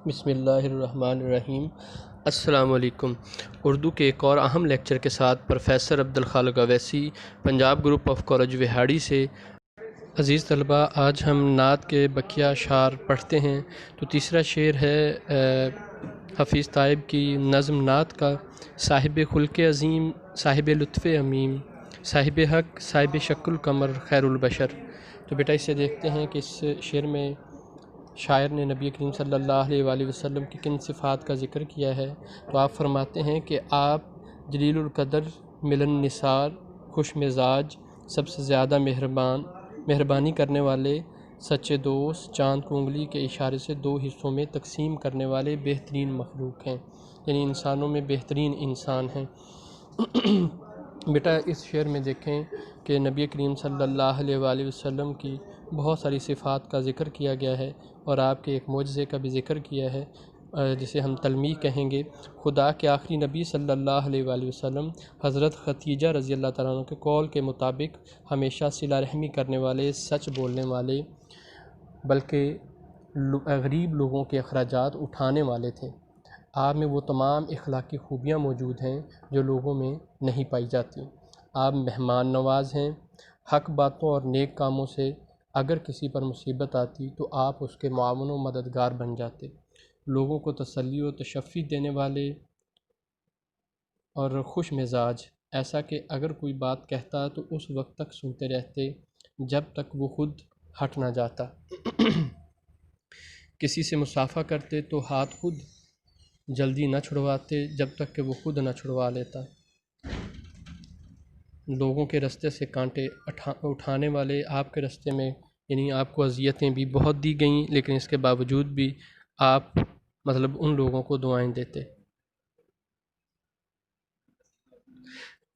بسم اللہ الرحمن الرحیم۔ السلام علیکم۔ اردو کے ایک اور اہم لیکچر کے ساتھ professor Abdul Khaliq Owaisi, Punjab group of college Vehari سے۔ عزیز طلباء، آج ہم نعت کے بقیہ اشعار پڑھتے ہیں۔ تو تیسرا شعر ہے حفیظ طائب کی نظم نعت کا: صاحب خلق عظیم، صاحب لطف عمیم، صاحب حق، صاحب شکل القمر، خیر البشر۔ تو بیٹا اسے دیکھتے ہیں کہ اس شعر میں شاعر نے نبی کریم صلی اللہ علیہ وآلہ وسلم کی کن صفات کا ذکر کیا ہے۔ تو آپ فرماتے ہیں کہ آپ جلیل القدر، ملن نثار، خوش مزاج، سب سے زیادہ مہربانی کرنے والے، سچے دوست، چاند کو انگلی کے اشارے سے دو حصوں میں تقسیم کرنے والے بہترین مخلوق ہیں، یعنی انسانوں میں بہترین انسان ہیں۔ بیٹا اس شعر میں دیکھیں کہ نبی کریم صلی اللہ علیہ وآلہ وسلم کی بہت ساری صفات کا ذکر کیا گیا ہے، اور آپ کے ایک معجزے کا بھی ذکر کیا ہے جسے ہم تلمیح کہیں گے۔ خدا کے آخری نبی صلی اللہ علیہ وآلہ وسلم حضرت خدیجہ رضی اللہ تعالیٰ عنہ کے قول کے مطابق ہمیشہ صلہ رحمی کرنے والے، سچ بولنے والے، بلکہ غریب لوگوں کے اخراجات اٹھانے والے تھے۔ آپ میں وہ تمام اخلاقی خوبیاں موجود ہیں جو لوگوں میں نہیں پائی جاتی۔ آپ مہمان نواز ہیں۔ حق باتوں اور نیک کاموں سے اگر کسی پر مصیبت آتی تو آپ اس کے معاون و مددگار بن جاتے۔ لوگوں کو تسلی و تشفی دینے والے اور خوش مزاج، ایسا کہ اگر کوئی بات کہتا تو اس وقت تک سنتے رہتے جب تک وہ خود ہٹ نہ جاتا۔ کسی سے مصافحہ کرتے تو ہاتھ خود جلدی نہ چھڑواتے جب تک کہ وہ خود نہ چھڑوا لیتا۔ لوگوں کے رستے سے کانٹے اٹھانے والے، آپ کے رستے میں یعنی آپ کو اذیتیں بھی بہت دی گئیں، لیکن اس کے باوجود بھی آپ ان لوگوں کو دعائیں دیتے۔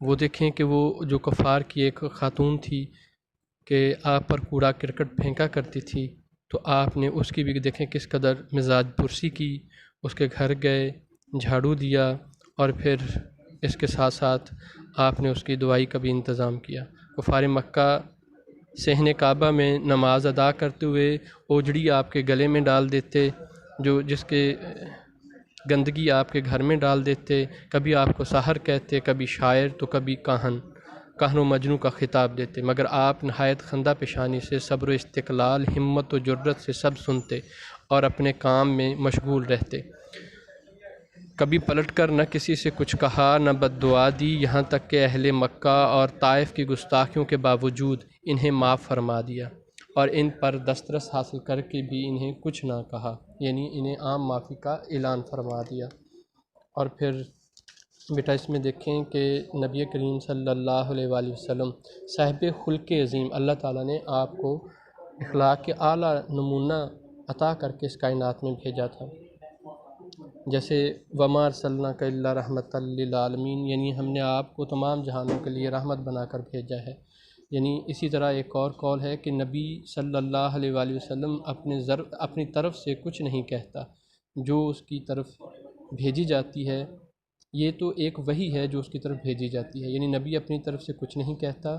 وہ دیکھیں کہ وہ جو کفار کی ایک خاتون تھی کہ آپ پر کوڑا کرکٹ پھینکا کرتی تھی، تو آپ نے اس کی بھی دیکھیں کس قدر مزاج پرسی کی، اس کے گھر گئے، جھاڑو دیا، اور پھر اس کے ساتھ ساتھ آپ نے اس کی دوائی کا بھی انتظام کیا۔ کفار مکہ صحن کعبہ میں نماز ادا کرتے ہوئے اوجڑی آپ کے گلے میں ڈال دیتے، جس کے گندگی آپ کے گھر میں ڈال دیتے، کبھی آپ کو ساحر کہتے، کبھی شاعر، تو کبھی کاہن و مجنوں کا خطاب دیتے، مگر آپ نہایت خندہ پیشانی سے صبر و استقلال، ہمت و جرأت سے سب سنتے اور اپنے کام میں مشغول رہتے۔ کبھی پلٹ کر نہ کسی سے کچھ کہا، نہ بد دعا دی، یہاں تک کہ اہل مکہ اور طائف کی گستاخیوں کے باوجود انہیں معاف فرما دیا، اور ان پر دسترس حاصل کر کے بھی انہیں کچھ نہ کہا، یعنی انہیں عام معافی کا اعلان فرما دیا۔ اور پھر بیٹا اس میں دیکھیں کہ نبی کریم صلی اللہ علیہ وآلہ وسلم صاحب خلق عظیم، اللہ تعالیٰ نے آپ کو اخلاق کے اعلیٰ نمونہ عطا کر کے اس کائنات میں بھیجا تھا، جیسے وَمَا أَرْسَلْنَاكَ إِلَّا رَحْمَةً لِّلْعَالَمِينَ، یعنی ہم نے آپ کو تمام جہانوں کے لیے رحمت بنا کر بھیجا ہے۔ یعنی اسی طرح ایک اور قول ہے کہ نبی صلی اللہ علیہ وآلہ وسلم اپنی طرف سے کچھ نہیں کہتا، جو اس کی طرف بھیجی جاتی ہے یہ تو ایک وحی ہے جو اس کی طرف بھیجی جاتی ہے، یعنی نبی اپنی طرف سے کچھ نہیں کہتا،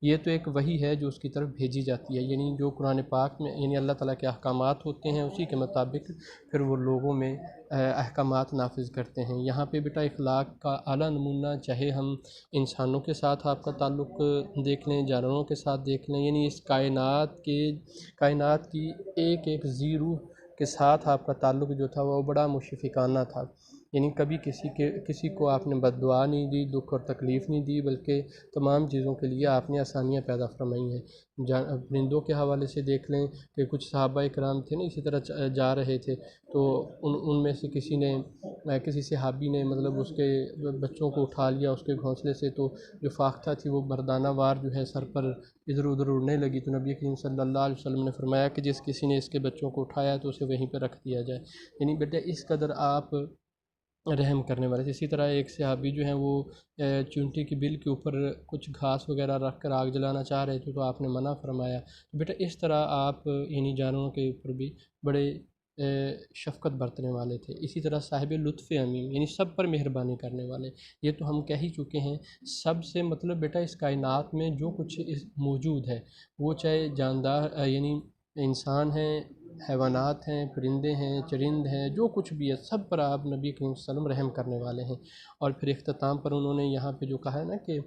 یہ تو ایک وحی ہے جو اس کی طرف بھیجی جاتی ہے، یعنی جو قرآن پاک میں یعنی اللہ تعالیٰ کے احکامات ہوتے ہیں اسی کے مطابق پھر وہ لوگوں میں احکامات نافذ کرتے ہیں۔ یہاں پہ بیٹا اخلاق کا اعلیٰ نمونہ، چاہے ہم انسانوں کے ساتھ آپ کا تعلق دیکھ لیں، جانوروں کے ساتھ دیکھ لیں، یعنی اس کائنات کی ایک زیرو کے ساتھ آپ کا تعلق جو تھا وہ بڑا مشفقانہ تھا، یعنی کبھی کسی کو آپ نے بد دعا نہیں دی، دکھ اور تکلیف نہیں دی، بلکہ تمام چیزوں کے لیے آپ نے آسانیاں پیدا فرمائی ہیں۔ پرندوں کے حوالے سے دیکھ لیں کہ کچھ صحابہ کرام تھے نا اسی طرح جا رہے تھے، تو ان میں سے کسی صحابی نے اس کے بچوں کو اٹھا لیا اس کے گھونسلے سے، تو جو فاختہ تھی وہ مردانہ وار جو ہے سر پر ادھر ادھر اڑنے لگی، تو نبی کریم صلی اللہ علیہ وسلم نے فرمایا کہ جس کسی نے اس کے بچوں کو اٹھایا تو اسے وہیں پہ رکھ دیا جائے، یعنی بیٹا اس قدر آپ رحم کرنے والے تھے۔ اسی طرح ایک صحابی جو ہیں وہ چونٹی کی بل کے اوپر کچھ گھاس وغیرہ رکھ کر آگ جلانا چاہ رہے تھے تو آپ نے منع فرمایا۔ بیٹا اس طرح آپ یعنی جانوروں کے اوپر بھی بڑے شفقت برتنے والے تھے۔ اسی طرح صاحب لطف عمیم، یعنی سب پر مہربانی کرنے والے، یہ تو ہم کہہ ہی چکے ہیں۔ سب سے بیٹا اس کائنات میں جو کچھ موجود ہے وہ چاہے جاندار یعنی انسان ہیں، حیوانات ہیں، پرندے ہیں، چرند ہیں، جو کچھ بھی ہے سب پر آپ نبی کریم صلی اللہ علیہ وسلم رحم کرنے والے ہیں۔ اور پھر اختتام پر انہوں نے یہاں پہ جو کہا ہے نا کہ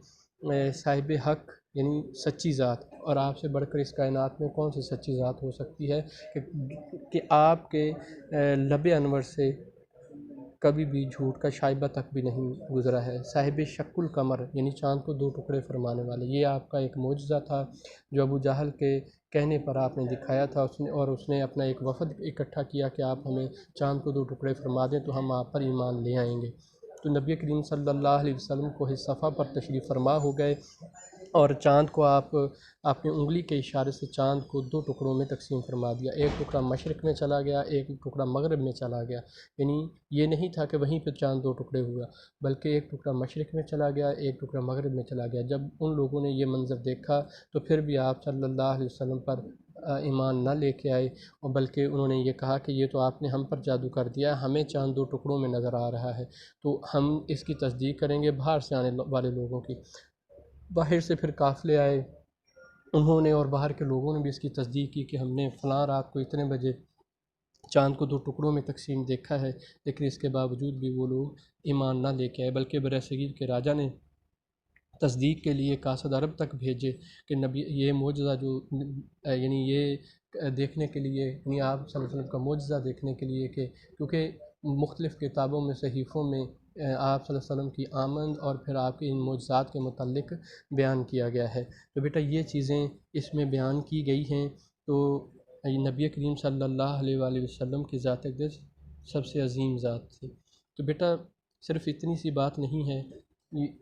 صاحب حق یعنی سچی ذات، اور آپ سے بڑھ کر اس کائنات میں کون سی سچی ذات ہو سکتی ہے کہ آپ کے لب انور سے کبھی بھی جھوٹ کا شائبہ تک بھی نہیں گزرا ہے۔ صاحب شق القمر یعنی چاند کو دو ٹکڑے فرمانے والے، یہ آپ کا ایک معجزہ تھا جو ابو جہل کے کہنے پر آپ نے دکھایا تھا، اس نے اپنا ایک وفد اکٹھا کیا کہ آپ ہمیں چاند کو دو ٹکڑے فرما دیں تو ہم آپ پر ایمان لے آئیں گے۔ تو نبی کریم صلی اللہ علیہ وسلم کو صفا پر تشریف فرما ہو گئے، اور چاند کو آپ اپنی انگلی کے اشارے سے چاند کو دو ٹکڑوں میں تقسیم فرما دیا، ایک ٹکڑا مشرق میں چلا گیا، ایک ٹکڑا مغرب میں چلا گیا۔ یعنی یہ نہیں تھا کہ وہیں پہ چاند دو ٹکڑے ہوا، بلکہ ایک ٹکڑا مشرق میں چلا گیا، ایک ٹکڑا مغرب میں چلا گیا۔ جب ان لوگوں نے یہ منظر دیکھا تو پھر بھی آپ صلی اللہ علیہ وسلم پر ایمان نہ لے کے آئے، اور بلکہ انہوں نے یہ کہا کہ یہ تو آپ نے ہم پر جادو کر دیا، ہمیں چاند دو ٹکڑوں میں نظر آ رہا ہے، تو ہم اس کی تصدیق کریں گے باہر سے آنے والے لوگوں کی۔ باہر سے پھر قافلے آئے، انہوں نے اور باہر کے لوگوں نے بھی اس کی تصدیق کی کہ ہم نے فلاں رات کو اتنے بجے چاند کو دو ٹکڑوں میں تقسیم دیکھا ہے، لیکن اس کے باوجود بھی وہ لوگ ایمان نہ لے کے آئے، بلکہ برصغیر کے راجا نے تصدیق کے لیے قاصد عرب تک بھیجے کہ نبی یہ معجزہ جو یعنی یہ دیکھنے کے لیے، یعنی آپ صلی اللہ علیہ وسلم کا معجزہ دیکھنے کے لیے کہ کیونکہ مختلف کتابوں میں صحیفوں میں آپ صلی اللہ علیہ وسلم کی آمد اور پھر آپ کے ان معجزات کے متعلق بیان کیا گیا ہے۔ تو بیٹا یہ چیزیں اس میں بیان کی گئی ہیں، تو نبی کریم صلی اللہ علیہ وآلہ وسلم کی ذات اقدس سب سے عظیم ذات تھی۔ تو بیٹا صرف اتنی سی بات نہیں ہے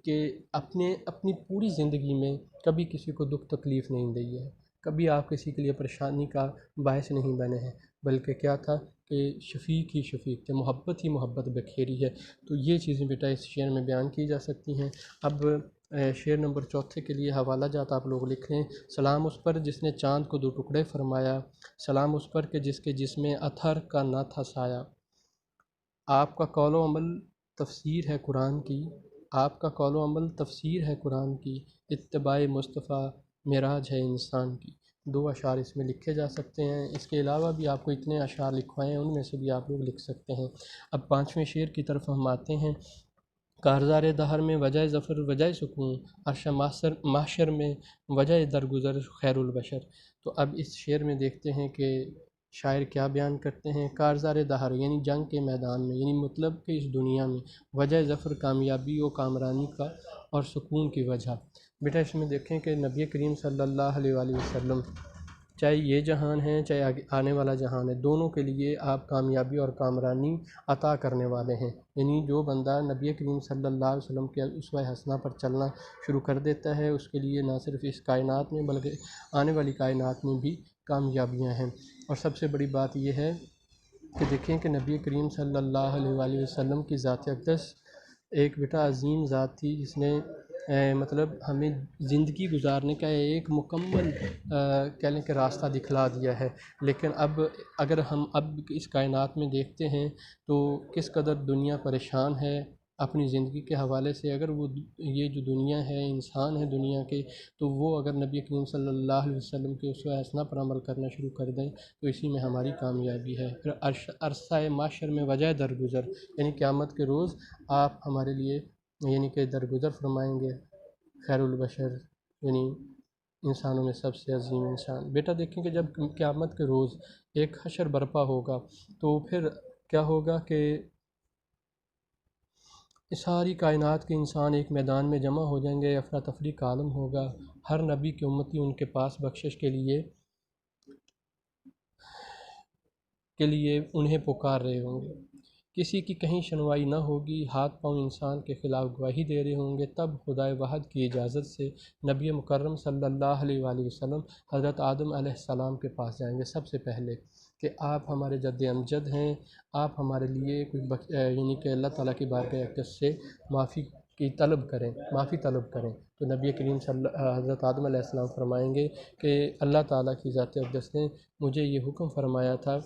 کہ اپنی پوری زندگی میں کبھی کسی کو دکھ تکلیف نہیں دی ہے، کبھی آپ کسی کے لیے پریشانی کا باعث نہیں بنے ہیں، بلکہ کیا تھا کہ شفیق ہی شفیق تھے، محبت ہی محبت بکھیری ہے۔ تو یہ چیزیں بیٹا اس شعر میں بیان کی جا سکتی ہیں۔ اب شعر نمبر 4 کے لیے حوالہ جات آپ لوگ لکھ لیں۔ سلام اس پر جس نے چاند کو دو ٹکڑے فرمایا، سلام اس پر کہ جس کے جسم اطہر کا نہ تھا سایہ۔ آپ کا قول و عمل تفسیر ہے قرآن کی، آپ کا قول و عمل تفسیر ہے قرآن کی، اتباع مصطفیٰ معراج ہے انسان کی۔ 2 اشعار اس میں لکھے جا سکتے ہیں، اس کے علاوہ بھی آپ کو اتنے اشعار لکھوائے ہیں، ان میں سے بھی آپ لوگ لکھ سکتے ہیں۔ اب 5ویں شعر کی طرف ہم آتے ہیں۔ کارزار دہر میں وجہ ظفر وجہ سکون، عرش محشر میں وجہ درگزر خیر البشر۔ تو اب اس شعر میں دیکھتے ہیں کہ شاعر کیا بیان کرتے ہیں۔ کارزار دہر یعنی جنگ کے میدان میں، یعنی مطلب کہ اس دنیا میں، وجہ ظفر کامیابی و کامرانی کا، اور سکون کی وجہ۔ بیٹا اس میں دیکھیں کہ نبی کریم صلی اللہ علیہ وآلہ وسلم چاہے یہ جہان ہے چاہے آنے والا جہان ہے، دونوں کے لیے آپ کامیابی اور کامرانی عطا کرنے والے ہیں۔ یعنی جو بندہ نبی کریم صلی اللہ علیہ وسلم کے اسوہ حسنہ پر چلنا شروع کر دیتا ہے، اس کے لیے نہ صرف اس کائنات میں بلکہ آنے والی کائنات میں بھی کامیابیاں ہیں۔ اور سب سے بڑی بات یہ ہے کہ دیکھیں کہ نبی کریم صلی اللہ علیہ وآلہ وسلم کی ذات اقدس ایک بیٹا عظیم ذات تھی، جس نے مطلب ہمیں زندگی گزارنے کا ایک مکمل کہہ لیں کہ راستہ دکھلا دیا ہے۔ لیکن اب اگر ہم اب اس کائنات میں دیکھتے ہیں تو کس قدر دنیا پریشان ہے اپنی زندگی کے حوالے سے۔ اگر وہ یہ جو دنیا ہے، انسان ہے دنیا کے، تو وہ اگر نبی کریم صلی اللہ علیہ وسلم کے اسوہ حسنہ پر عمل کرنا شروع کر دیں تو اسی میں ہماری کامیابی ہے۔ پھر عرصہ محشر میں وجہ درگزر، یعنی قیامت کے روز آپ ہمارے لیے یعنی کہ درگزر فرمائیں گے، خیر البشر یعنی انسانوں میں سب سے عظیم انسان۔ بیٹا دیکھیں کہ جب قیامت کے روز ایک حشر برپا ہوگا تو پھر کیا ہوگا کہ ساری کائنات کے انسان ایک میدان میں جمع ہو جائیں گے، افراتفری کا عالم ہوگا، ہر نبی کی امتی ان کے پاس بخشش کے لیے انہیں پکار رہے ہوں گے، کسی کی کہیں سنوائی نہ ہوگی، ہاتھ پاؤں انسان کے خلاف گواہی دے رہے ہوں گے۔ تب خدائے واحد کی اجازت سے نبی مکرم صلی اللہ علیہ وآلہ وسلم حضرت آدم علیہ السلام کے پاس جائیں گے سب سے پہلے کہ آپ ہمارے جد امجد ہیں، آپ ہمارے لیے کچھ یعنی کہ اللہ تعالیٰ کی بارگاہ اقدس سے معافی طلب کریں۔ تو نبی کریم حضرت آدم علیہ السلام فرمائیں گے کہ اللہ تعالیٰ کی ذات اقدس نے مجھے یہ حکم فرمایا تھا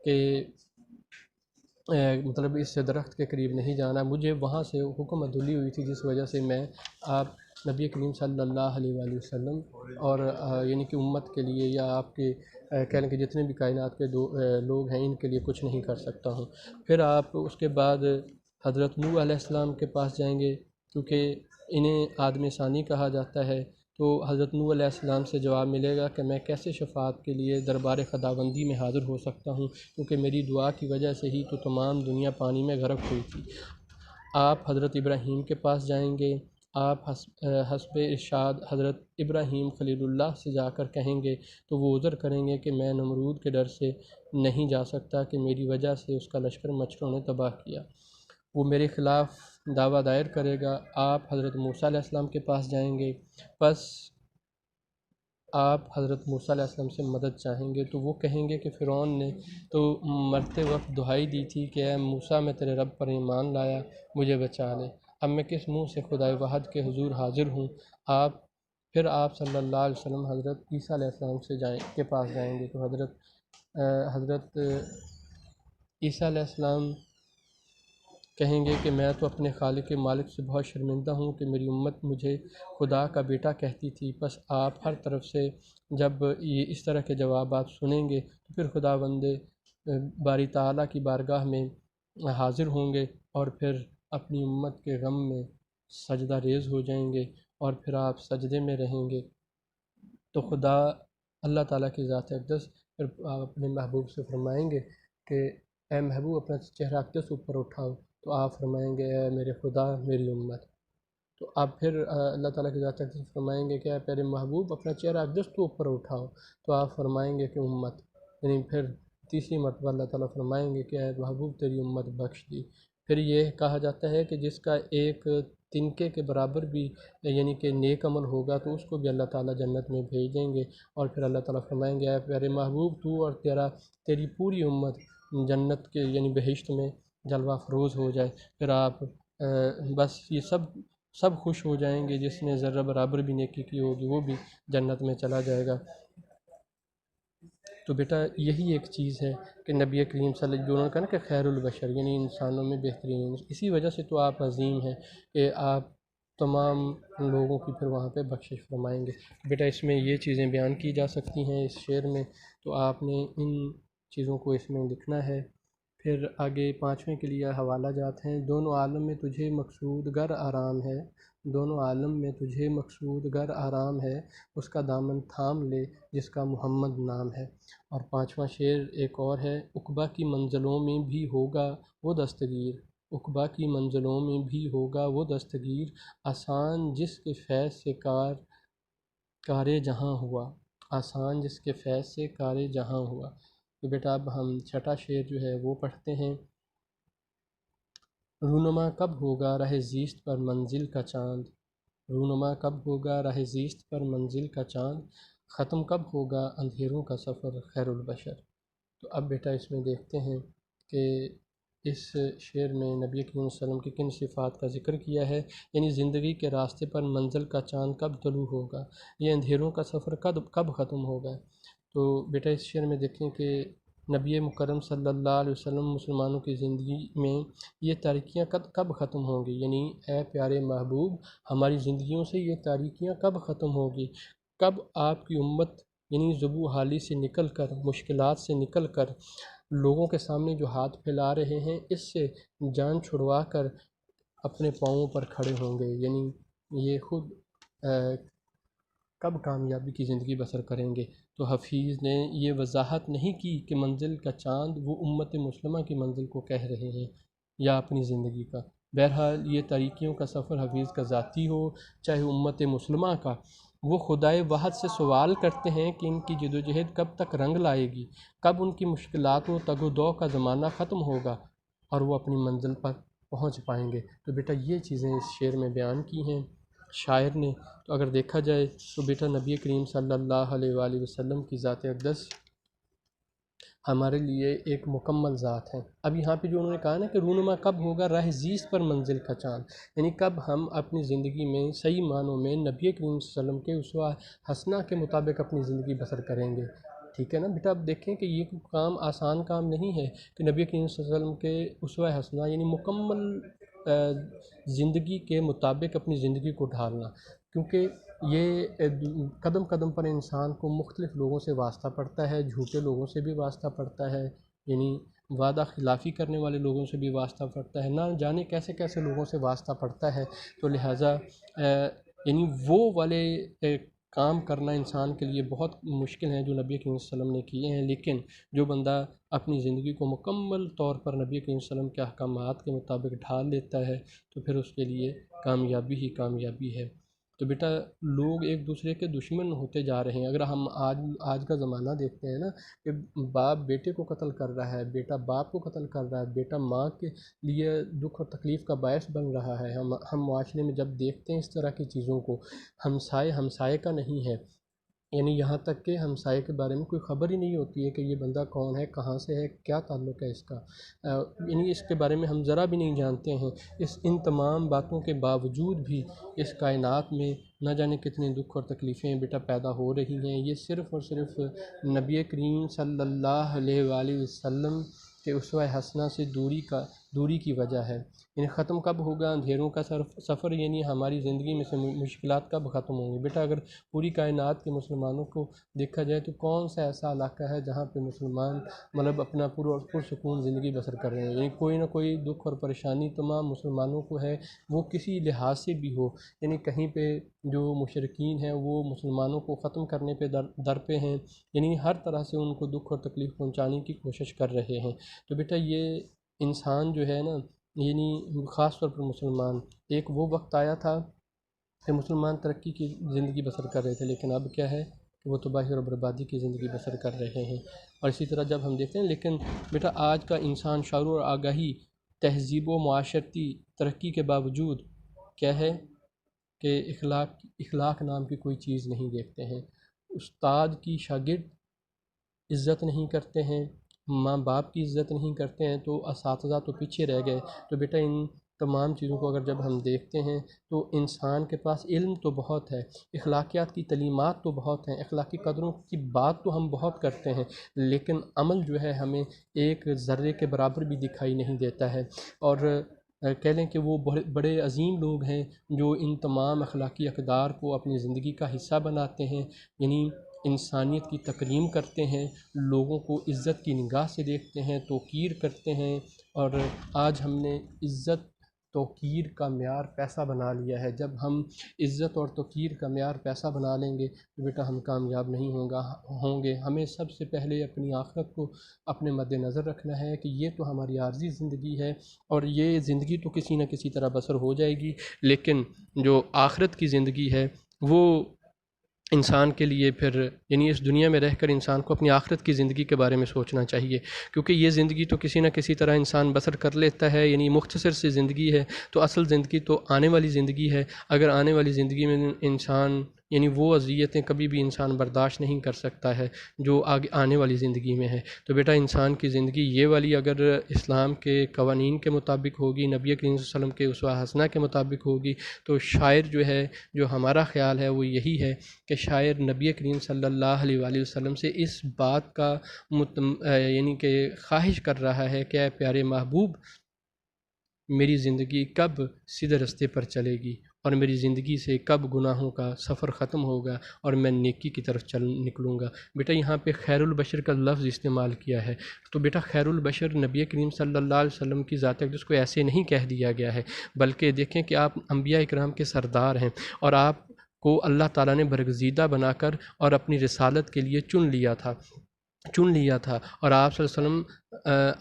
کہ مطلب اس درخت کے قریب نہیں جانا، مجھے وہاں سے حکم عدولی ہوئی تھی جس وجہ سے میں آپ نبی کریم صلی اللہ علیہ وآلہ وسلم اور یعنی کہ امت کے لیے یا آپ کے کہہ لیں کہ جتنے بھی کائنات کے لوگ ہیں ان کے لیے کچھ نہیں کر سکتا ہوں۔ پھر آپ اس کے بعد حضرت نوح علیہ السلام کے پاس جائیں گے، کیونکہ انہیں آدم ثانی کہا جاتا ہے، تو حضرت نوح علیہ السلام سے جواب ملے گا کہ میں کیسے شفاعت کے لیے دربار خداوندی میں حاضر ہو سکتا ہوں، کیونکہ میری دعا کی وجہ سے ہی تو تمام دنیا پانی میں غرق ہوئی تھی۔ آپ حضرت ابراہیم کے پاس جائیں گے، آپ حسب ارشاد حضرت ابراہیم خلیل اللہ سے جا کر کہیں گے تو وہ عذر کریں گے کہ میں نمرود کے ڈر سے نہیں جا سکتا کہ میری وجہ سے اس کا لشکر مچھروں نے تباہ کیا، وہ میرے خلاف دعویٰ دائر کرے گا۔ آپ حضرت موسیٰ علیہ السلام کے پاس جائیں گے، پس آپ حضرت موسیٰ علیہ السلام سے مدد چاہیں گے تو وہ کہیں گے کہ فرعون نے تو مرتے وقت دہائی دی تھی کہ اے موسیٰ میں تیرے رب پر ایمان لایا، مجھے بچا لے، اب میں کس منہ سے خدائے واحد کے حضور حاضر ہوں۔ پھر آپ صلی اللہ علیہ وسلم حضرت عیسیٰ علیہ السلام کے پاس جائیں گے تو حضرت عیسیٰ علیہ السلام کہیں گے کہ میں تو اپنے خالق مالک سے بہت شرمندہ ہوں کہ میری امت مجھے خدا کا بیٹا کہتی تھی۔ بس آپ ہر طرف سے جب یہ اس طرح کے جوابات سنیں گے تو پھر خداوند باری تعالیٰ کی بارگاہ میں حاضر ہوں گے اور پھر اپنی امت کے غم میں سجدہ ریز ہو جائیں گے، اور پھر آپ سجدے میں رہیں گے تو خدا اللہ تعالیٰ کی ذات اقدس پھر اپنے محبوب سے فرمائیں گے کہ اے محبوب اپنا چہرہ اقدس اوپر اٹھاؤ، تو آپ فرمائیں گے اے میرے خدا میری امت، تو آپ پھر اللہ تعالیٰ کی ذات اقدس فرمائیں گے کہ اے پیارے محبوب اپنا چہرہ اقدس تو اوپر اٹھاؤ، تو آپ فرمائیں گے کہ امت، یعنی پھر تیسری مرتبہ اللہ تعالیٰ فرمائیں گے کہ اے محبوب تیری امت بخش دی۔ پھر یہ کہا جاتا ہے کہ جس کا ایک تنکے کے برابر بھی یعنی کہ نیک عمل ہوگا تو اس کو بھی اللہ تعالیٰ جنت میں بھیج دیں گے، اور پھر اللہ تعالیٰ فرمائیں گے اے پیارے محبوب تو اور تیری پوری امت جنت کے یعنی بہشت میں جلوہ فروز ہو جائے۔ پھر آپ بس یہ سب خوش ہو جائیں گے، جس نے ذرہ برابر بھی نیکی کی ہوگی وہ بھی جنت میں چلا جائے گا۔ تو بیٹا یہی ایک چیز ہے کہ نبی کریم صلی اللہ علیہ وسلم نے کہا نا کہ خیر البشر یعنی انسانوں میں بہترین، اسی وجہ سے تو آپ عظیم ہیں کہ آپ تمام لوگوں کی پھر وہاں پہ بخشش فرمائیں گے۔ بیٹا اس میں یہ چیزیں بیان کی جا سکتی ہیں اس شعر میں، تو آپ نے ان چیزوں کو اس میں لکھنا ہے۔ پھر آگے پانچویں کے لیے حوالہ جات ہیں، دونوں عالم میں تجھے مقصود گر آرام ہے، دونوں عالم میں تجھے مقصود گر آرام ہے، اس کا دامن تھام لے جس کا محمد نام ہے۔ اور پانچواں شعر ایک اور ہے، عقبہ کی منزلوں میں بھی ہوگا وہ دستگیر، عقبہ کی منزلوں میں بھی ہوگا وہ دستگیر، آسان جس کے فیض سے کار جہاں ہوا، آسان جس کے فیض سے کار جہاں ہوا۔ تو بیٹا اب ہم چھٹا شعر جو ہے وہ پڑھتے ہیں، رونما کب ہوگا رہ زیست پر منزل کا چاند، رونما کب ہوگا رہ زیست پر منزل کا چاند، ختم کب ہوگا اندھیروں کا سفر خیر البشر۔ تو اب بیٹا اس میں دیکھتے ہیں کہ اس شعر میں نبی کریم صلی اللہ علیہ وسلم کی کن صفات کا ذکر کیا ہے، یعنی زندگی کے راستے پر منزل کا چاند کب طلوع ہوگا، یہ اندھیروں کا سفر کب ختم ہوگا۔ تو بیٹا اس شعر میں دیکھیں کہ نبی مکرم صلی اللہ علیہ وسلم مسلمانوں کی زندگی میں یہ تاریکیاں کب ختم ہوں گی، یعنی اے پیارے محبوب ہماری زندگیوں سے یہ تاریکیاں کب ختم ہوگی، کب آپ کی امت یعنی ذبح حالی سے نکل کر، مشکلات سے نکل کر، لوگوں کے سامنے جو ہاتھ پھیلا رہے ہیں اس سے جان چھڑوا کر اپنے پاؤں پر کھڑے ہوں گے، یعنی یہ خود کب کامیابی کی زندگی بسر کریں گے۔ تو حفیظ نے یہ وضاحت نہیں کی کہ منزل کا چاند وہ امت مسلمہ کی منزل کو کہہ رہے ہیں یا اپنی زندگی کا، بہرحال یہ تاریکیوں کا سفر حفیظ کا ذاتی ہو چاہے امت مسلمہ کا، وہ خدائے واحد سے سوال کرتے ہیں کہ ان کی جدوجہد کب تک رنگ لائے گی، کب ان کی مشکلات و تگ و دو کا زمانہ ختم ہوگا اور وہ اپنی منزل پر پہنچ پائیں گے۔ تو بیٹا یہ چیزیں اس شعر میں بیان کی ہیں شاعر نے۔ تو اگر دیکھا جائے تو بیٹا نبی کریم صلی اللہ علیہ وآلہ وسلم کی ذات اقدس ہمارے لیے ایک مکمل ذات ہے۔ اب یہاں پہ جو انہوں نے کہا نا کہ رونما کب ہوگا رہ زیست پر منزل کا چاند، یعنی کب ہم اپنی زندگی میں صحیح معنوں میں نبی کریم صلی اللہ علیہ وسلم کے اسوہ حسنہ کے مطابق اپنی زندگی بسر کریں گے، ٹھیک ہے نا بیٹا۔ اب دیکھیں کہ یہ کام آسان کام نہیں ہے کہ نبی کریم صلی اللہ علیہ وسلم کے اسوہ حسنہ یعنی مکمل زندگی کے مطابق اپنی زندگی کو ڈھالنا، کیونکہ یہ قدم قدم پر انسان کو مختلف لوگوں سے واسطہ پڑتا ہے، جھوٹے لوگوں سے بھی واسطہ پڑتا ہے، یعنی وعدہ خلافی کرنے والے لوگوں سے بھی واسطہ پڑتا ہے، نہ جانے کیسے کیسے لوگوں سے واسطہ پڑتا ہے۔ تو لہٰذا یعنی وہ والے کام کرنا انسان کے لیے بہت مشکل ہیں جو نبی کریم صلی اللہ علیہ وسلم نے کیے ہیں، لیکن جو بندہ اپنی زندگی کو مکمل طور پر نبی کریم صلی اللہ علیہ وسلم کے احکامات کے مطابق ڈھال لیتا ہے تو پھر اس کے لیے کامیابی ہی کامیابی ہے۔ تو بیٹا لوگ ایک دوسرے کے دشمن ہوتے جا رہے ہیں۔ اگر ہم آج کا زمانہ دیکھتے ہیں نا کہ باپ بیٹے کو قتل کر رہا ہے، بیٹا باپ کو قتل کر رہا ہے، بیٹا ماں کے لیے دکھ اور تکلیف کا باعث بن رہا ہے، ہم معاشرے میں جب دیکھتے ہیں اس طرح کی چیزوں کو، ہمسائے کا نہیں ہے، یعنی یہاں تک کہ ہمسائے کے بارے میں کوئی خبر ہی نہیں ہوتی ہے کہ یہ بندہ کون ہے، کہاں سے ہے، کیا تعلق ہے اس کا، یعنی اس کے بارے میں ہم ذرا بھی نہیں جانتے ہیں۔ ان تمام باتوں کے باوجود بھی اس کائنات میں نہ جانے کتنے دکھ اور تکلیفیں بیٹا پیدا ہو رہی ہیں، یہ صرف اور صرف نبی کریم صلی اللہ علیہ وآلہ وسلم کے اسوہ حسنہ سے دوری کی وجہ ہے۔ یعنی ختم کب ہوگا اندھیروں کا سفر، یعنی ہماری زندگی میں سے مشکلات کب ختم ہوں گی؟ بیٹا اگر پوری کائنات کے مسلمانوں کو دیکھا جائے تو کون سا ایسا علاقہ ہے جہاں پہ مسلمان مطلب اپنا پرسکون زندگی بسر کر رہے ہیں؟ یعنی کوئی نہ کوئی دکھ اور پریشانی تمام مسلمانوں کو ہے، وہ کسی لحاظ سے بھی ہو، یعنی کہیں پہ جو مشرکین ہیں وہ مسلمانوں کو ختم کرنے پہ در پہ ہیں، یعنی ہر طرح سے ان کو دکھ اور تکلیف پہنچانے کی کوشش کر رہے ہیں۔ تو بیٹا یہ انسان جو ہے نا، یعنی خاص طور پر مسلمان، ایک وہ وقت آیا تھا کہ مسلمان ترقی کی زندگی بسر کر رہے تھے، لیکن اب کیا ہے کہ وہ تباہی اور بربادی کی زندگی بسر کر رہے ہیں۔ اور اسی طرح جب ہم دیکھتے ہیں، لیکن بیٹا آج کا انسان شعور اور آگاہی، تہذیب و معاشرتی ترقی کے باوجود کیا ہے کہ اخلاق نام کی کوئی چیز نہیں دیکھتے ہیں۔ استاد کی شاگرد عزت نہیں کرتے ہیں، ماں باپ کی عزت نہیں کرتے ہیں، تو اساتذہ تو پیچھے رہ گئے۔ تو بیٹا ان تمام چیزوں کو اگر جب ہم دیکھتے ہیں تو انسان کے پاس علم تو بہت ہے، اخلاقیات کی تعلیمات تو بہت ہیں، اخلاقی قدروں کی بات تو ہم بہت کرتے ہیں، لیکن عمل جو ہے ہمیں ایک ذرے کے برابر بھی دکھائی نہیں دیتا ہے۔ اور کہہ لیں کہ وہ بڑے عظیم لوگ ہیں جو ان تمام اخلاقی اقدار کو اپنی زندگی کا حصہ بناتے ہیں، یعنی انسانیت کی تکریم کرتے ہیں، لوگوں کو عزت کی نگاہ سے دیکھتے ہیں، توقیر کرتے ہیں۔ اور آج ہم نے عزت توقیر کا معیار پیسہ بنا لیا ہے۔ جب ہم عزت اور توقیر کا معیار پیسہ بنا لیں گے تو بیٹا ہم کامیاب نہیں ہوں گے۔ ہمیں سب سے پہلے اپنی آخرت کو اپنے مد نظر رکھنا ہے کہ یہ تو ہماری عارضی زندگی ہے، اور یہ زندگی تو کسی نہ کسی طرح بسر ہو جائے گی، لیکن جو آخرت کی زندگی ہے وہ انسان کے لیے پھر یعنی اس دنیا میں رہ کر انسان کو اپنی آخرت کی زندگی کے بارے میں سوچنا چاہیے، کیونکہ یہ زندگی تو کسی نہ کسی طرح انسان بسر کر لیتا ہے، یعنی مختصر سی زندگی ہے، تو اصل زندگی تو آنے والی زندگی ہے۔ اگر آنے والی زندگی میں انسان یعنی وہ اذیتیں کبھی بھی انسان برداشت نہیں کر سکتا ہے جو آنے والی زندگی میں ہے، تو بیٹا انسان کی زندگی یہ والی اگر اسلام کے قوانین کے مطابق ہوگی، نبی کریم صلی اللہ علیہ وسلم کے اسوہ حسنہ کے مطابق ہوگی، تو شاعر جو ہے، جو ہمارا خیال ہے وہ یہی ہے کہ شاعر نبی کریم صلی اللہ علیہ وآلہ وسلم سے اس بات کا یعنی کہ خواہش کر رہا ہے کہ اے پیارے محبوب، میری زندگی کب سیدھے رستے پر چلے گی، اور میری زندگی سے کب گناہوں کا سفر ختم ہوگا اور میں نیکی کی طرف نکلوں گا۔ بیٹا یہاں پہ خیر البشر کا لفظ استعمال کیا ہے، تو بیٹا خیر البشر نبی کریم صلی اللہ علیہ وسلم کی ذات اقدس کو ایسے نہیں کہہ دیا گیا ہے، بلکہ دیکھیں کہ آپ انبیاء اکرام کے سردار ہیں، اور آپ کو اللہ تعالیٰ نے برگزیدہ بنا کر اور اپنی رسالت کے لیے چن لیا تھا، اور آپ صلی اللہ علیہ وسلم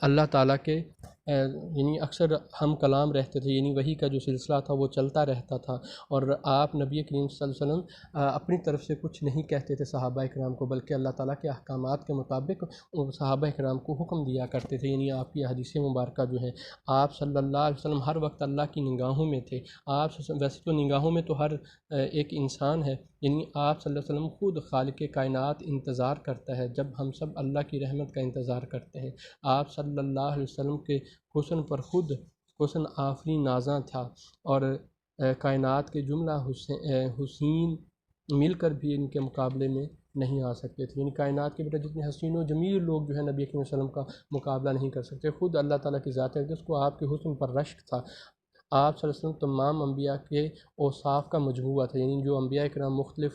اللہ تعالیٰ کے یعنی اکثر ہم کلام رہتے تھے، یعنی وحی کا جو سلسلہ تھا وہ چلتا رہتا تھا، اور آپ نبی کریم صلی اللہ علیہ وسلم اپنی طرف سے کچھ نہیں کہتے تھے صحابہ اکرام کو، بلکہ اللہ تعالیٰ کے احکامات کے مطابق صحابہ اکرام کو حکم دیا کرتے تھے، یعنی آپ کی حدیث مبارکہ جو ہیں، آپ صلی اللہ علیہ وسلم ہر وقت اللہ کی نگاہوں میں تھے۔ آپ ویسے تو نگاہوں میں تو ہر ایک انسان ہے، یعنی آپ صلی اللہ علیہ وسلم خود خالق کائنات انتظار کرتا ہے، جب ہم سب اللہ کی رحمت کا انتظار کرتے ہیں۔ آپ صلی اللہ علیہ وسلم کے حسن پر خود حسن آفریں نازاں تھا، اور کائنات کے جملہ حسین مل کر بھی ان کے مقابلے میں نہیں آ سکتے تھے، یعنی کائنات کے بیٹا جتنے حسین و جمیل لوگ جو ہیں نبی کریم صلی اللہ علیہ وسلم کا مقابلہ نہیں کر سکتے، خود اللہ تعالیٰ کی ذات ہے جس کو آپ کے حسن پر رشک تھا۔ آپ صلی اللہ علیہ وسلم تمام انبیاء کے اوصاف کا مجموعہ تھا، یعنی جو انبیاء کرام مختلف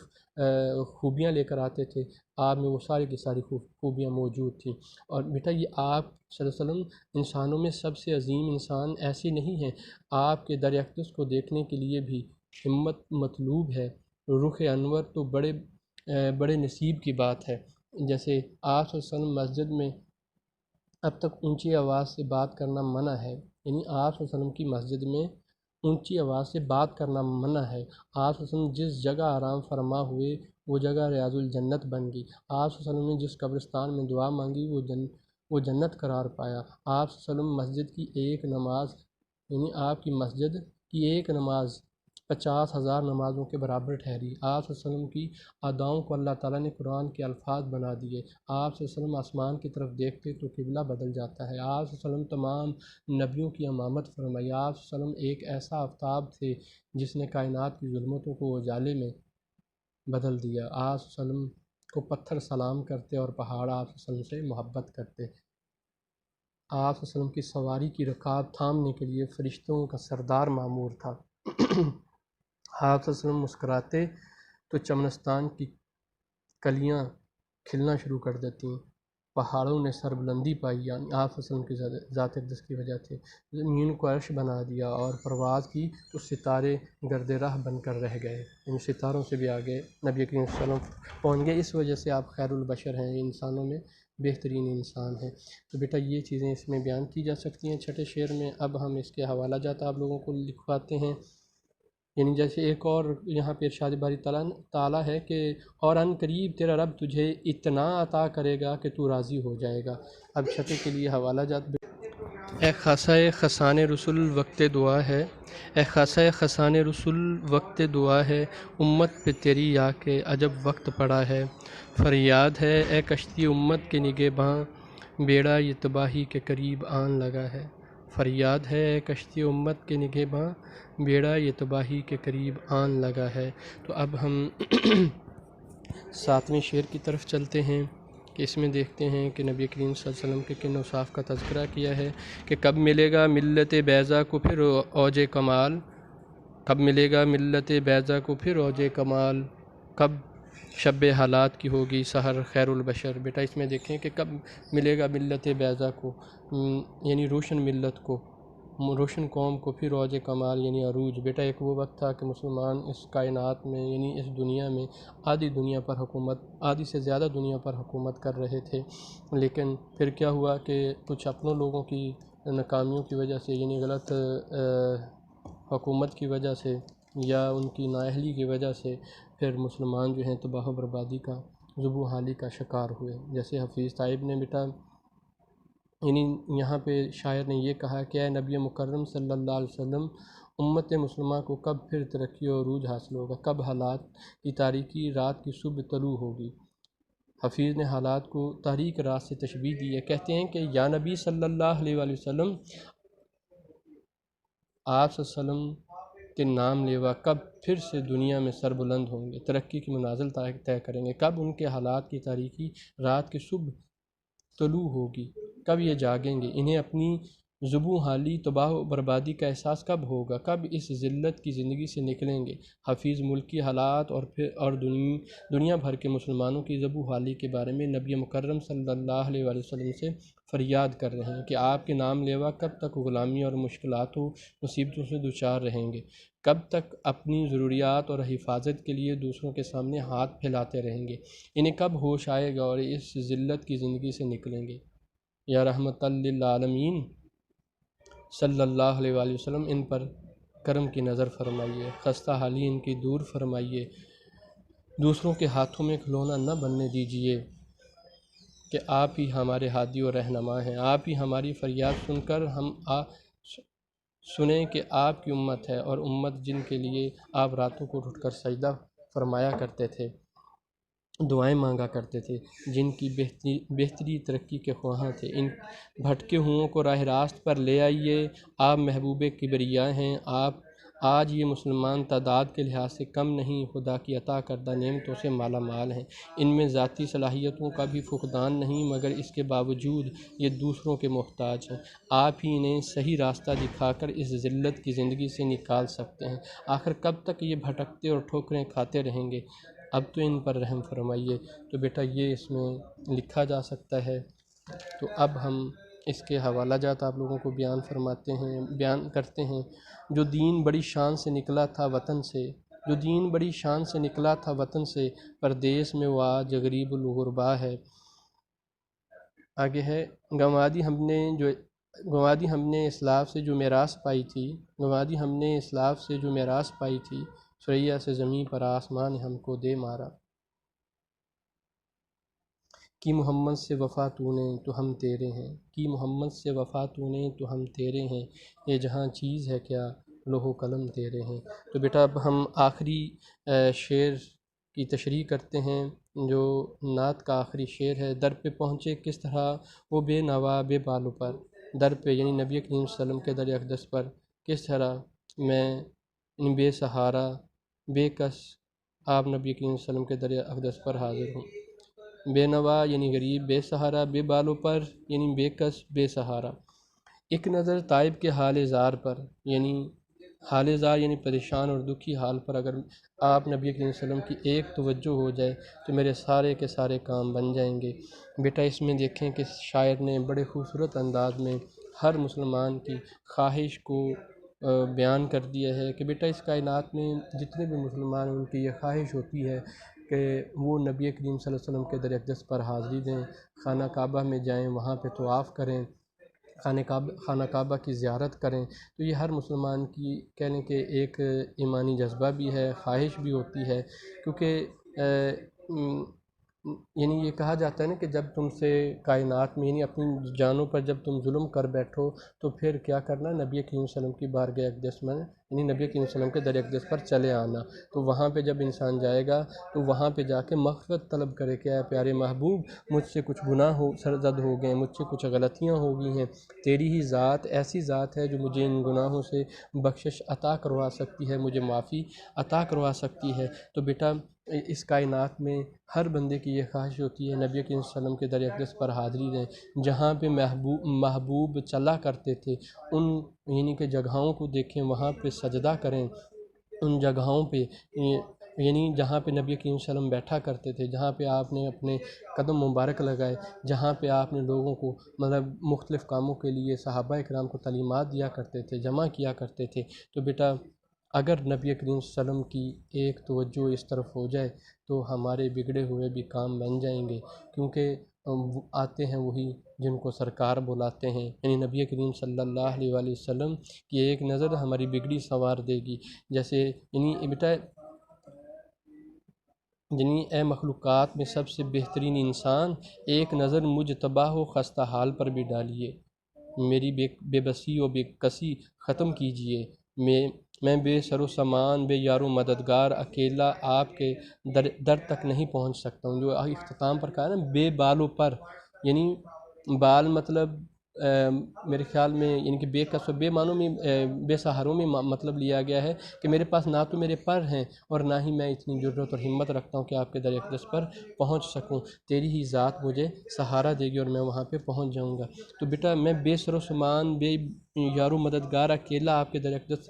خوبیاں لے کر آتے تھے، آپ میں وہ ساری کی ساری خوبیاں موجود تھیں۔ اور بیٹا یہ آپ صلی اللہ علیہ وسلم انسانوں میں سب سے عظیم انسان ایسے نہیں ہیں، آپ کے در اقدس کو دیکھنے کے لیے بھی ہمت مطلوب ہے۔ رخ انور تو بڑے نصیب کی بات ہے۔ جیسے آپ صلی اللہ علیہ وسلم مسجد میں اب تک اونچی آواز سے بات کرنا منع ہے، یعنی آپ صلی اللہ علیہ وسلم کی مسجد میں اونچی آواز سے بات کرنا منع ہے۔ آپ صلی اللہ علیہ وسلم جس جگہ آرام فرما ہوئے وہ جگہ ریاض الجنت بن گئی۔ آپ صلی اللہ علیہ وسلم نے جس قبرستان میں دعا مانگی وہ جنت قرار پایا۔ آپ صلی اللہ علیہ وسلم مسجد کی ایک نماز، یعنی آپ کی مسجد کی ایک نماز 50,000 نمازوں کے برابر ٹھہری۔ آپ صلی اللہ علیہ وسلم کی اداؤں کو اللہ تعالیٰ نے قرآن کے الفاظ بنا دیے۔ آپ صلی اللہ علیہ وسلم آسمان کی طرف دیکھتے تو قبلہ بدل جاتا ہے۔ آپ صلی اللہ علیہ وسلم تمام نبیوں کی امامت فرمائی۔ آپ صلی اللہ علیہ وسلم ایک ایسا آفتاب تھے جس نے کائنات کی ظلمتوں کو اجالے میں بدل دیا۔ آپ صلی اللہ علیہ وسلم کو پتھر سلام کرتے اور پہاڑ آپ صلی اللہ علیہ وسلم سے محبت کرتے۔ آپ صلی اللہ علیہ وسلم کی سواری کی رکاب تھامنے کے لیے فرشتوں کا سردار مامور تھا۔ آپ صلی اللہ علیہ وسلم مسکراتے تو چمنستان کی کلیاں کھلنا شروع کر دیتی، پہاڑوں نے سر بلندی پائی، یعنی آپ صلی اللہ علیہ وسلم کی ذات اقدس کی وجہ سے زمین کو عرش بنا دیا، اور پرواز کی تو ستارے گرد راہ بن کر رہ گئے، ان ستاروں سے بھی آگے نبی کریم صلی اللہ علیہ وسلم پہنچ گئے۔ اس وجہ سے آپ خیر البشر ہیں، انسانوں میں بہترین انسان ہیں۔ تو بیٹا یہ چیزیں اس میں بیان کی جا سکتی ہیں چھٹے شعر میں۔ اب ہم اس کے حوالہ جات آپ لوگوں کو لکھواتے ہیں، یعنی جیسے ایک اور یہاں پہ ارشاد باری تعالیٰ ہے کہ اور ان قریب تیرا رب تجھے اتنا عطا کرے گا کہ تو راضی ہو جائے گا۔ اب چھٹے کے لیے حوالہ جات۔ اے خاصہ خسان رسول وقت دعا ہے، اے خاصہ خسان رسول وقت دعا ہے، امت پہ تیری یا کے عجب وقت پڑا ہے۔ فریاد ہے اے کشتی امت کے نگہباں، بیڑا یہ تباہی کے قریب آن لگا ہے۔ فریاد ہے اے کشتی امت کے نگہباں، بیڑا یہ تباہی کے قریب آن لگا ہے۔ تو اب ہم 7ویں شعر کی طرف چلتے ہیں کہ اس میں دیکھتے ہیں کہ نبی کریم صلی اللہ علیہ وسلم کے کن اوصاف کا تذکرہ کیا ہے کہ کب ملے گا ملت بیضا کو پھر اوج کمال، کب ملے گا ملت بیضا کو پھر اوج کمال، کب شب حالات کی ہوگی سحر خیر البشر۔ بیٹا اس میں دیکھیں کہ کب ملے گا ملت بیضا کو، یعنی روشن ملت کو، روشن قوم کو پھر اوج کمال یعنی عروج۔ بیٹا ایک وہ وقت تھا کہ مسلمان اس کائنات میں یعنی اس دنیا میں آدھی سے زیادہ دنیا پر حکومت کر رہے تھے، لیکن پھر کیا ہوا کہ کچھ اپنوں لوگوں کی ناکامیوں کی وجہ سے، یعنی غلط حکومت کی وجہ سے یا ان کی نااہلی کی وجہ سے، پھر مسلمان جو ہیں تباہ و بربادی کا، ذبح و حالی کا شکار ہوئے۔ جیسے حفیظ طائب نے بیٹا یعنی یہاں پہ شاعر نے یہ کہا کہ اے نبی مکرم صلی اللہ علیہ وسلم، امت مسلمہ کو کب پھر ترقی و عروج حاصل ہوگا، کب حالات کی تاریکی رات کی صبح طلوع ہوگی۔ حفیظ نے حالات کو تاریک رات سے تشبیہ دی ہے، کہتے ہیں کہ یا نبی صلی اللہ علیہ وسلم، آپ صلی اللہ علیہ وسلم کے نام لیوا کب پھر سے دنیا میں سر بلند ہوں گے، ترقی کی منازل طے کریں گے، کب ان کے حالات کی تاریکی رات کی صبح طلوع ہوگی، کب یہ جاگیں گے، انہیں اپنی ذبح و حالی تباہ و بربادی کا احساس کب ہوگا، کب اس ذلت کی زندگی سے نکلیں گے۔ حفیظ ملکی حالات اور دنیا بھر کے مسلمانوں کی ذبح و حالی کے بارے میں نبی مکرم صلی اللہ علیہ وسلم سے فریاد کر رہے ہیں کہ آپ کے نام لیوا کب تک غلامی اور مشکلات و مصیبتوں سے دوچار رہیں گے، کب تک اپنی ضروریات اور حفاظت کے لیے دوسروں کے سامنے ہاتھ پھیلاتے رہیں گے، انہیں کب ہوش آئے گا اور اس ذلت کی زندگی سے نکلیں گے۔ یا رحمت للعالمین صلی اللہ علیہ وآلہ وسلم ان پر کرم کی نظر فرمائیے، خستہ حالی ان کی دور فرمائیے، دوسروں کے ہاتھوں میں کھلونا نہ بننے دیجیے، کہ آپ ہی ہمارے ہادی و رہنما ہیں۔ آپ ہی ہماری فریاد سن کر ہم سنیں کہ آپ کی امت ہے، اور امت جن کے لیے آپ راتوں کو اٹھ کر سجدہ فرمایا کرتے تھے، دعائیں مانگا کرتے تھے، جن کی بہتری ترقی کے خواہاں تھے، ان بھٹکے ہوئوں کو راہ راست پر لے آئیے۔ آپ محبوب کبریا ہیں، آپ آج یہ مسلمان تعداد کے لحاظ سے کم نہیں، خدا کی عطا کردہ نعمتوں سے مالا مال ہیں، ان میں ذاتی صلاحیتوں کا بھی فقدان نہیں، مگر اس کے باوجود یہ دوسروں کے محتاج ہیں۔ آپ ہی انہیں صحیح راستہ دکھا کر اس ذلت کی زندگی سے نکال سکتے ہیں۔ آخر کب تک یہ بھٹکتے اور ٹھوکریں کھاتے رہیں گے؟ اب تو ان پر رحم فرمائیے۔ تو بیٹا یہ اس میں لکھا جا سکتا ہے۔ تو اب ہم اس کے حوالہ جات آپ لوگوں کو بیان کرتے ہیں۔ جو دین بڑی شان سے نکلا تھا وطن سے، جو دین بڑی شان سے نکلا تھا وطن سے، پردیس میں وہ آج غریب الغربا ہے۔ آگے ہے، گنوا دی ہم نے اسلاف سے جو میراث پائی تھی، گنوا دی ہم نے اسلاف سے جو میراث پائی تھی، ثریا سے زمیں پر آسمان نے ہم کو دے مارا۔ کی محمد سے وفا تو نے تو ہم تیرے ہیں، کی محمد سے وفا تو نے تو ہم تیرے ہیں، یہ جہاں چیز ہے کیا لوح و قلم تیرے ہیں۔ تو بیٹا اب ہم آخری شعر کی تشریح کرتے ہیں، جو نعت کا آخری شعر ہے۔ در پہ پہنچے کس طرح وہ بے نوا بے بالوں پر، در پہ یعنی نبی کریم صلی اللہ علیہ وسلم کے در اقدس پر کس طرح میں بے سہارا بے کس آپ نبی کریم صلی اللہ علیہ وسلم کے در اقدس پر حاضر ہوں۔ بے نوا یعنی غریب، بے سہارا بے بالوں پر یعنی بے کس بے سہارا۔ ایک نظر طائب کے حال زار پر، یعنی حال زار یعنی پریشان اور دکھی حال پر اگر آپ نبی کریم صلی اللہ علیہ وسلم کی ایک توجہ ہو جائے تو میرے سارے کے سارے کام بن جائیں گے۔ بیٹا اس میں دیکھیں کہ شاعر نے بڑے خوبصورت انداز میں ہر مسلمان کی خواہش کو بیان کر دیا ہے کہ بیٹا اس کائنات میں جتنے بھی مسلمان ہیں ان کی یہ خواہش ہوتی ہے کہ وہ نبی کریم صلی اللہ علیہ وسلم کے در اقدس پر حاضری دیں، خانہ کعبہ میں جائیں، وہاں پہ طواف کریں، خانہ کعبہ کی زیارت کریں۔ تو یہ ہر مسلمان کی کہنے کہ ایک ایمانی جذبہ بھی ہے، خواہش بھی ہوتی ہے، کیونکہ یعنی یہ کہا جاتا ہے نا کہ جب تم سے کائنات میں یعنی اپنی جانوں پر جب تم ظلم کر بیٹھو تو پھر کیا کرنا، نبی کریم صلی اللہ علیہ وسلم کی بارگاہ اقدس میں یعنی نبی کریم صلی اللہ علیہ وسلم کے در اقدس پر چلے آنا۔ تو وہاں پہ جب انسان جائے گا تو وہاں پہ جا کے مغفرت طلب کرے کہ اے پیارے محبوب مجھ سے کچھ گناہ سرزد ہو گئے، مجھ سے کچھ غلطیاں ہو گئی ہیں، تیری ہی ذات ایسی ذات ہے جو مجھے ان گناہوں سے بخشش عطا کروا سکتی ہے، مجھے معافی عطا کروا سکتی ہے۔ تو بیٹا اس کائنات میں ہر بندے کی یہ خواہش ہوتی ہے نبی کریم صلی اللہ علیہ وسلم کے در اقدس پر حاضری دیں، جہاں پہ محبوب چلا کرتے تھے ان یعنی کہ جگہوں کو دیکھیں، وہاں پہ سجدہ کریں، ان جگہوں پہ یعنی جہاں پہ نبی کریم صلی اللہ علیہ وسلم بیٹھا کرتے تھے، جہاں پہ آپ نے اپنے قدم مبارک لگائے، جہاں پہ آپ نے لوگوں کو مطلب مختلف کاموں کے لیے صحابہ اکرام کو تعلیمات دیا کرتے تھے، جمع کیا کرتے تھے۔ تو بیٹا اگر نبی کریم صلی اللہ علیہ وسلم کی ایک توجہ اس طرف ہو جائے تو ہمارے بگڑے ہوئے بھی کام بن جائیں گے، کیونکہ آتے ہیں وہی جن کو سرکار بلاتے ہیں، یعنی نبی کریم صلی اللہ علیہ وآلہ وسلم کی ایک نظر ہماری بگڑی سنوار دے گی۔ جیسے یعنی بیٹا یعنی اے مخلوقات میں سب سے بہترین انسان، ایک نظر مجھ تباہ و خستہ حال پر بھی ڈالیے، میری بے بسی و بے کسی ختم کیجئے، میں بے سر و سامان بے یار و مددگار اکیلا آپ کے در تک نہیں پہنچ سکتا ہوں۔ جو اختتام پر کہا نا بے بالوں پر، یعنی بال مطلب میرے خیال میں یعنی کہ بے کس و بے معنوں میں بے سہاروں میں مطلب لیا گیا ہے کہ میرے پاس نہ تو میرے پر ہیں اور نہ ہی میں اتنی جرأت اور ہمت رکھتا ہوں کہ آپ کے در اقدس پر پہنچ سکوں، تیری ہی ذات مجھے سہارا دے گی اور میں وہاں پہ پہنچ جاؤں گا۔ تو بیٹا میں بے سر و سامان بے یار و مددگار اکیلا آپ کے در اقدس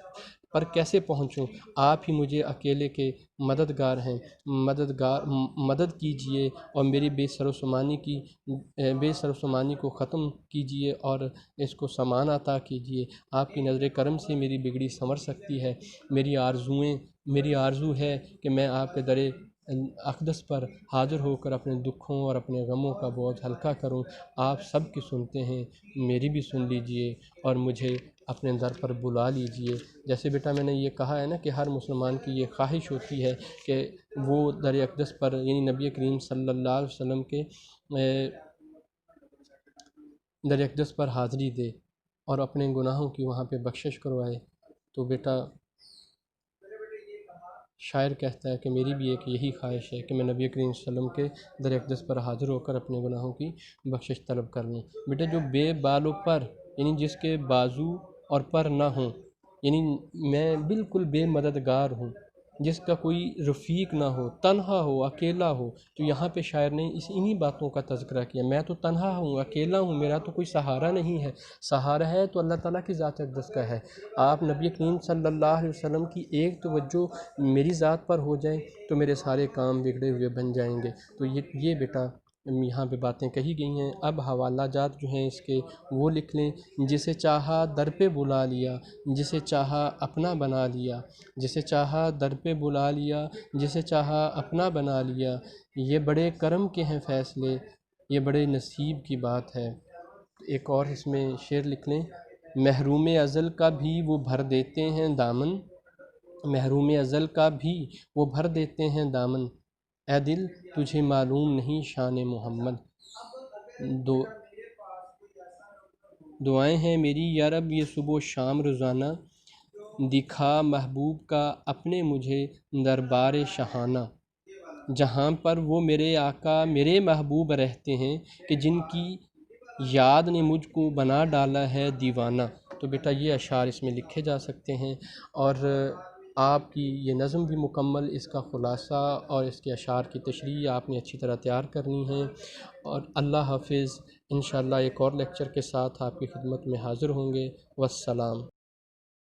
پر کیسے پہنچوں؟ آپ ہی مجھے اکیلے کے مددگار ہیں، مدد کیجئے اور میری بے سر و سامانی کو ختم کیجئے اور اس کو سامان عطا کیجئے۔ آپ کی نظر کرم سے میری بگڑی سنور سکتی ہے۔ میری آرزو ہے کہ میں آپ کے در اقدس پر حاضر ہو کر اپنے دکھوں اور اپنے غموں کا بوجھ ہلکا کروں۔ آپ سب کی سنتے ہیں، میری بھی سن لیجئے اور مجھے اپنے در پر بلا لیجئے۔ جیسے بیٹا میں نے یہ کہا ہے نا کہ ہر مسلمان کی یہ خواہش ہوتی ہے کہ وہ در اقدس پر یعنی نبی کریم صلی اللہ علیہ وسلم کے در اقدس پر حاضری دے اور اپنے گناہوں کی وہاں پہ بخشش کروائے۔ تو بیٹا شاعر کہتا ہے کہ میری بھی ایک یہی خواہش ہے کہ میں نبی کریم صلی اللہ علیہ وسلم کے در اقدس پر حاضر ہو کر اپنے گناہوں کی بخشش طلب کر لوں۔ بیٹا جو بے بالوں پر یعنی جس کے بازو اور پر نہ ہوں، یعنی میں بالکل بے مددگار ہوں، جس کا کوئی رفیق نہ ہو، تنہا ہو، اکیلا ہو۔ تو یہاں پہ شاعر نے انہی باتوں کا تذکرہ کیا، میں تو تنہا ہوں، اکیلا ہوں، میرا تو کوئی سہارا نہیں ہے، سہارا ہے تو اللہ تعالیٰ کی ذات اقدس کا ہے۔ آپ نبی کریم صلی اللہ علیہ وسلم کی ایک توجہ میری ذات پر ہو جائے تو میرے سارے کام بگڑے ہوئے بن جائیں گے۔ تو یہ بیٹا یہاں پہ باتیں کہی گئی ہیں۔ اب حوالہ جات جو ہیں اس کے وہ لکھ لیں۔ جسے چاہا در پہ بلا لیا، جسے چاہا اپنا بنا لیا، جسے چاہا در پہ بلا لیا، جسے چاہا اپنا بنا لیا، یہ بڑے کرم کے ہیں فیصلے، یہ بڑے نصیب کی بات ہے۔ ایک اور اس میں شعر لکھ لیں۔ محروم ازل کا بھی وہ بھر دیتے ہیں دامن، محروم ازل کا بھی وہ بھر دیتے ہیں دامن، اے دل تجھے معلوم نہیں شان محمد۔ دو دعائیں ہیں میری یا رب یہ صبح و شام روزانہ، دکھا محبوب کا اپنے مجھے دربار شاہانہ، جہاں پر وہ میرے آقا میرے محبوب رہتے ہیں، کہ جن کی یاد نے مجھ کو بنا ڈالا ہے دیوانہ۔ تو بیٹا یہ اشعار اس میں لکھے جا سکتے ہیں، اور آپ کی یہ نظم بھی مکمل، اس کا خلاصہ اور اس کے اشعار کی تشریح آپ نے اچھی طرح تیار کرنی ہے۔ اور اللہ حافظ، انشاءاللہ ایک اور لیکچر کے ساتھ آپ کی خدمت میں حاضر ہوں گے۔ والسلام۔